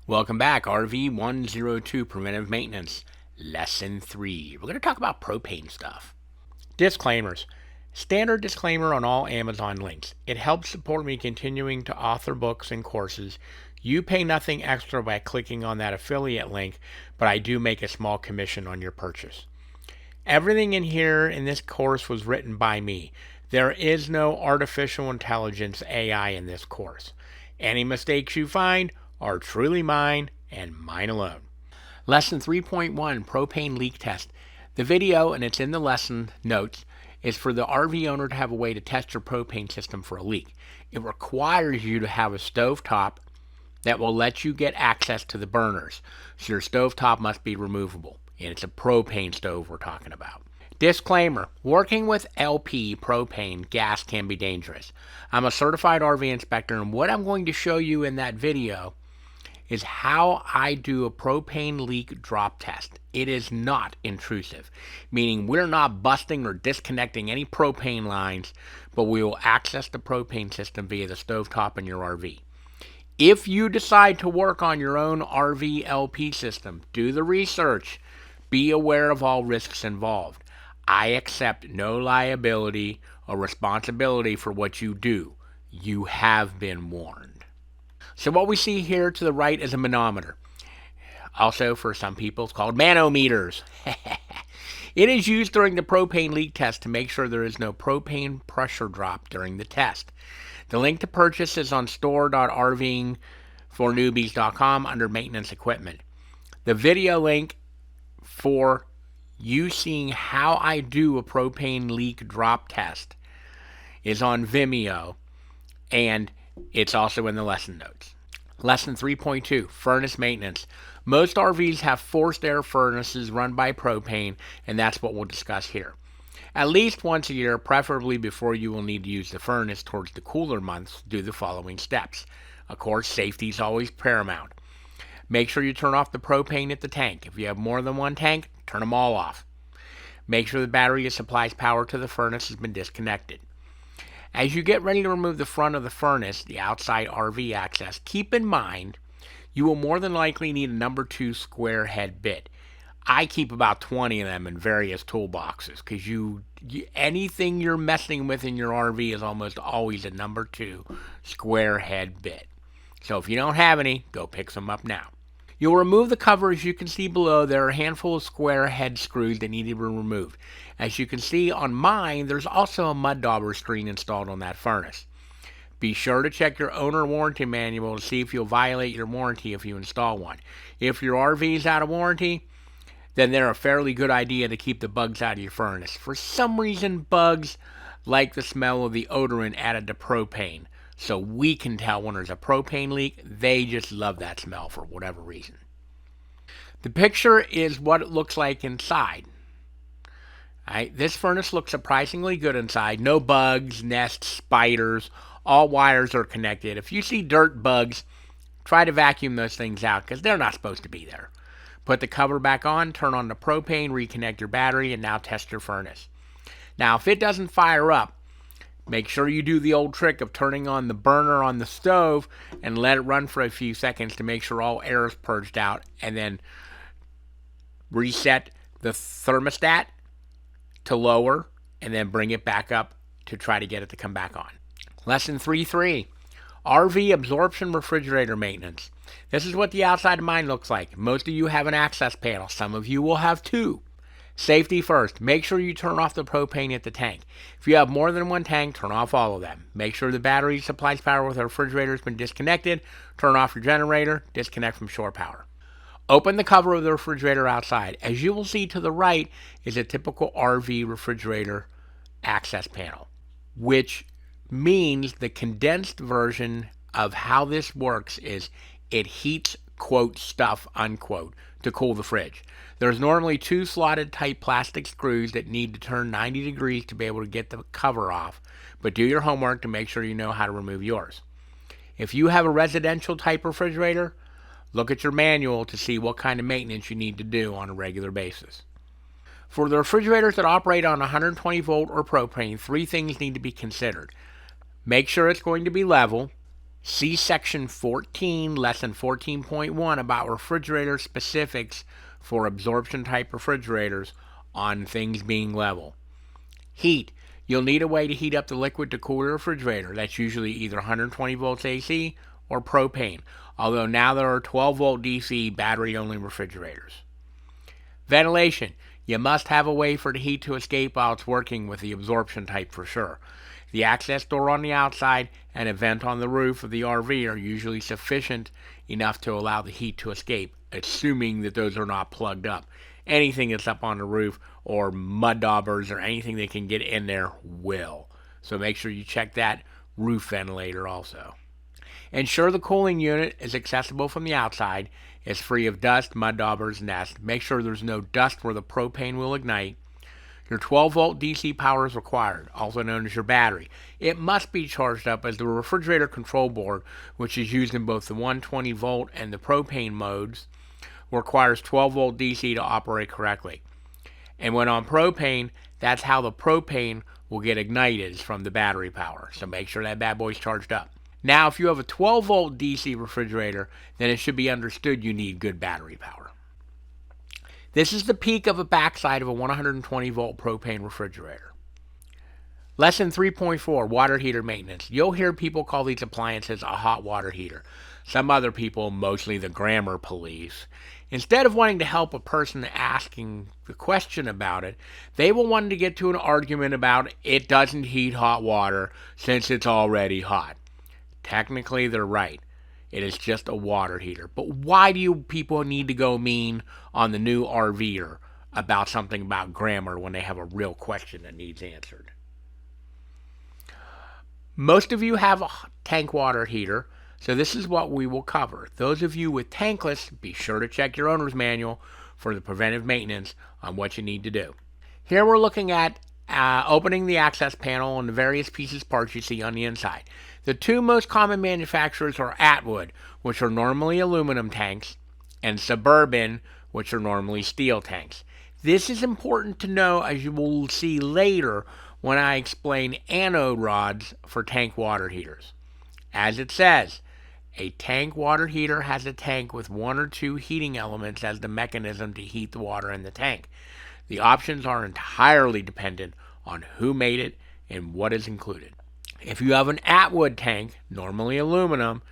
Welcome back, RV102 Preventive Maintenance, Lesson 3. We're going to talk about propane stuff. Disclaimers. Standard disclaimer on all Amazon links. It helps support me continuing to author books and courses. You pay nothing extra by clicking on that affiliate link, but I do make a small commission on your purchase. Everything in here in this course was written by me. There is no artificial intelligence AI in this course. Any mistakes you find are truly mine and mine alone. Lesson 3.1 Propane Leak Test. The video, and it's in the lesson notes, is for the RV owner to have a way to test your propane system for a leak. It requires you to have a stovetop that will let you get access to the burners. So your stovetop must be removable. And it's a propane stove we're talking about. Disclaimer. Working with LP propane gas can be dangerous. I'm a certified RV inspector, and what I'm going to show you in that video is how I do a propane leak drop test. It is not intrusive, meaning we're not busting or disconnecting any propane lines, but we will access the propane system via the stovetop in your RV. If you decide to work on your own RV LP system, do the research. Be aware of all risks involved. I accept no liability or responsibility for what you do. You have been warned. So what we see here to the right is a manometer. Also, for some people, it's called manometers. It is used during the propane leak test to make sure there is no propane pressure drop during the test. The link to purchase is on store.rving4newbies.com under maintenance equipment. The video link for you seeing how I do a propane leak drop test is on Vimeo, and it's also in the lesson notes. Lesson 3.2 Furnace Maintenance. Most RVs have forced air furnaces run by propane, and that's what we'll discuss here. At least once a year, preferably before you will need to use the furnace towards the cooler months, do the following steps. Of course, safety is always paramount. Make sure you turn off the propane at the tank. If you have more than one tank, turn them all off. Make sure the battery that supplies power to the furnace has been disconnected. As you get ready to remove the front of the furnace, the outside RV access, keep in mind you will more than likely need a number 2 square head bit. I keep about 20 of them in various toolboxes because anything you're messing with in your RV is almost always a number 2 square head bit. So if you don't have any, go pick some up now. You'll remove the cover. As you can see below, there are a handful of square head screws that need to be removed. As you can see on mine, there's also a mud dauber screen installed on that furnace. Be sure to check your owner warranty manual to see if you'll violate your warranty if you install one. If your RV is out of warranty, then they're a fairly good idea to keep the bugs out of your furnace. For some reason, bugs like the smell of the odorant added to propane. So we can tell when there's a propane leak. They just love that smell for whatever reason. The picture is what it looks like inside. This furnace looks surprisingly good inside. No bugs, nests, spiders. All wires are connected. If you see dirt bugs, try to vacuum those things out because they're not supposed to be there. Put the cover back on, turn on the propane, reconnect your battery, and now test your furnace. Now, if it doesn't fire up, make sure you do the old trick of turning on the burner on the stove and let it run for a few seconds to make sure all air is purged out, and then reset the thermostat to lower and then bring it back up to try to get it to come back on. Lesson 3.3 RV Absorption Refrigerator Maintenance. This is what the outside of mine looks like. Most of you have an access panel. Some of you will have 2. Safety first. Make sure you turn off the propane at the tank. If you have more than one tank, turn off all of them. Make sure the battery supplies power with the refrigerator has been disconnected. Turn off your generator. Disconnect from shore power. Open the cover of the refrigerator outside. As you will see to the right is a typical RV refrigerator access panel, which means the condensed version of how this works is it heats, quote, stuff, unquote, to cool the fridge. There's normally 2 slotted type plastic screws that need to turn 90 degrees to be able to get the cover off, but do your homework to make sure you know how to remove yours. If you have a residential type refrigerator, look at your manual to see what kind of maintenance you need to do on a regular basis. For the refrigerators that operate on 120 volt or propane, 3 things need to be considered. Make sure it's going to be level. See section 14, lesson 14.1 about refrigerator specifics for absorption type refrigerators on things being level. Heat. You'll need a way to heat up the liquid to cool your refrigerator. That's usually either 120 volts AC or propane, although now there are 12 volt DC battery only refrigerators. Ventilation. You must have a way for the heat to escape while it's working with the absorption type for sure. The access door on the outside and a vent on the roof of the RV are usually sufficient enough to allow the heat to escape, assuming that those are not plugged up. Anything that's up on the roof or mud daubers or anything that can get in there will. So make sure you check that roof ventilator also. Ensure the cooling unit is accessible from the outside, is free of dust, mud daubers, nest. Make sure there's no dust where the propane will ignite. Your 12 volt DC power is required, also known as your battery. It must be charged up as the refrigerator control board, which is used in both the 120 volt and the propane modes, requires 12 volt DC to operate correctly. And when on propane, that's how the propane will get ignited, is from the battery power. So make sure that bad boy's charged up. Now, if you have a 12 volt DC refrigerator, then it should be understood you need good battery power. This is the peak of a backside of a 120 volt propane refrigerator. Lesson 3.4, water heater maintenance. You'll hear people call these appliances a hot water heater. Some other people, mostly the grammar police, instead of wanting to help a person asking the question about it, they will want to get to an argument about it doesn't heat hot water since it's already hot. Technically, they're right. It is just a water heater. But why do you people need to go mean on the new RVer about something about grammar when they have a real question that needs answered? Most of you have a tank water heater, so this is what we will cover. Those of you with tankless, be sure to check your owner's manual for the preventive maintenance on what you need to do. Here we're looking at opening the access panel and the various pieces parts you see on the inside. The two most common manufacturers are Atwood, which are normally aluminum tanks, and Suburban, which are normally steel tanks. This is important to know, as you will see later when I explain anode rods for tank water heaters. As it says, a tank water heater has a tank with one or two heating elements as the mechanism to heat the water in the tank. The options are entirely dependent on who made it and what is included. If you have an Atwood tank, normally aluminum,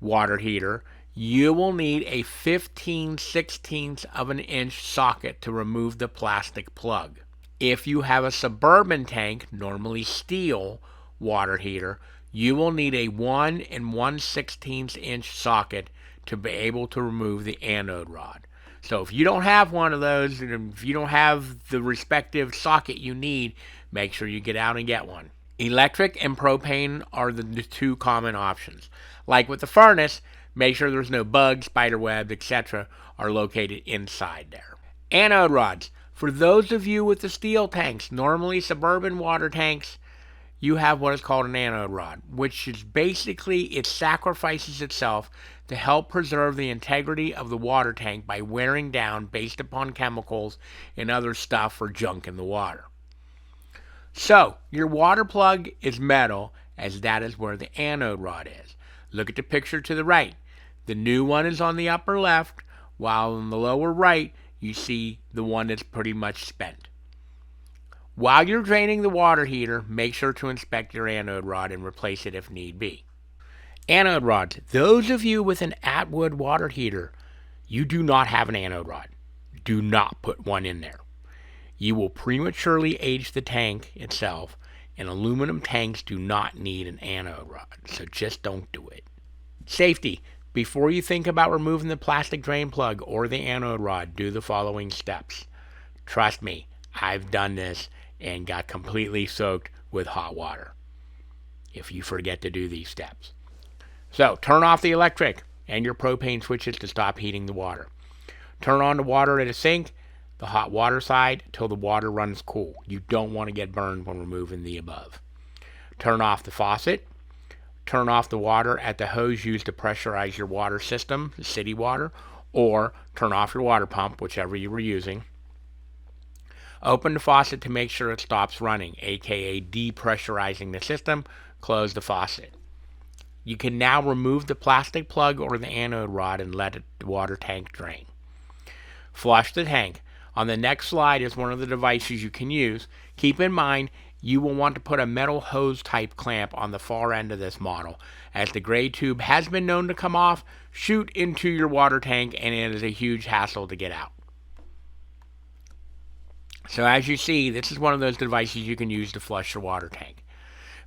water heater, you will need a 15/16 of an inch socket to remove the plastic plug. If you have a Suburban tank, normally steel, water heater, you will need a 1 1/16 inch socket to be able to remove the anode rod. So if you don't have one of those, and if you don't have the respective socket you need, make sure you get out and get one. Electric and propane are the two common options. Like with the furnace, make sure there's no bugs, spider webs, etc. are located inside there. Anode rods. For those of you with the steel tanks, normally Suburban water tanks, you have what is called an anode rod, which is basically it sacrifices itself to help preserve the integrity of the water tank by wearing down based upon chemicals and other stuff or junk in the water. So, your water plug is metal, as that is where the anode rod is. Look at the picture to the right. The new one is on the upper left, while on the lower right, you see the one that's pretty much spent. While you're draining the water heater, make sure to inspect your anode rod and replace it if need be. Anode rods. Those of you with an Atwood water heater, you do not have an anode rod. Do not put one in there. You will prematurely age the tank itself, and aluminum tanks do not need an anode rod, so just don't do it. Safety. Before you think about removing the plastic drain plug or the anode rod, do the following steps. Trust me, I've done this and got completely soaked with hot water if you forget to do these steps. So, turn off the electric and your propane switches to stop heating the water. Turn on the water at a sink, the hot water side, till the water runs cool. You don't want to get burned when removing the above. Turn off the faucet. Turn off the water at the hose used to pressurize your water system, the city water, or turn off your water pump, whichever you were using. Open the faucet to make sure it stops running, aka depressurizing the system. Close the faucet. You can now remove the plastic plug or the anode rod and let the water tank drain. Flush the tank. On the next slide is one of the devices you can use. Keep in mind, you will want to put a metal hose type clamp on the far end of this model, as the gray tube has been known to come off, shoot into your water tank, and it is a huge hassle to get out. So as you see, this is one of those devices you can use to flush your water tank.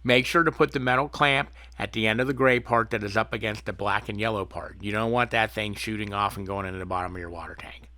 Make sure to put the metal clamp at the end of the gray part that is up against the black and yellow part. You don't want that thing shooting off and going into the bottom of your water tank.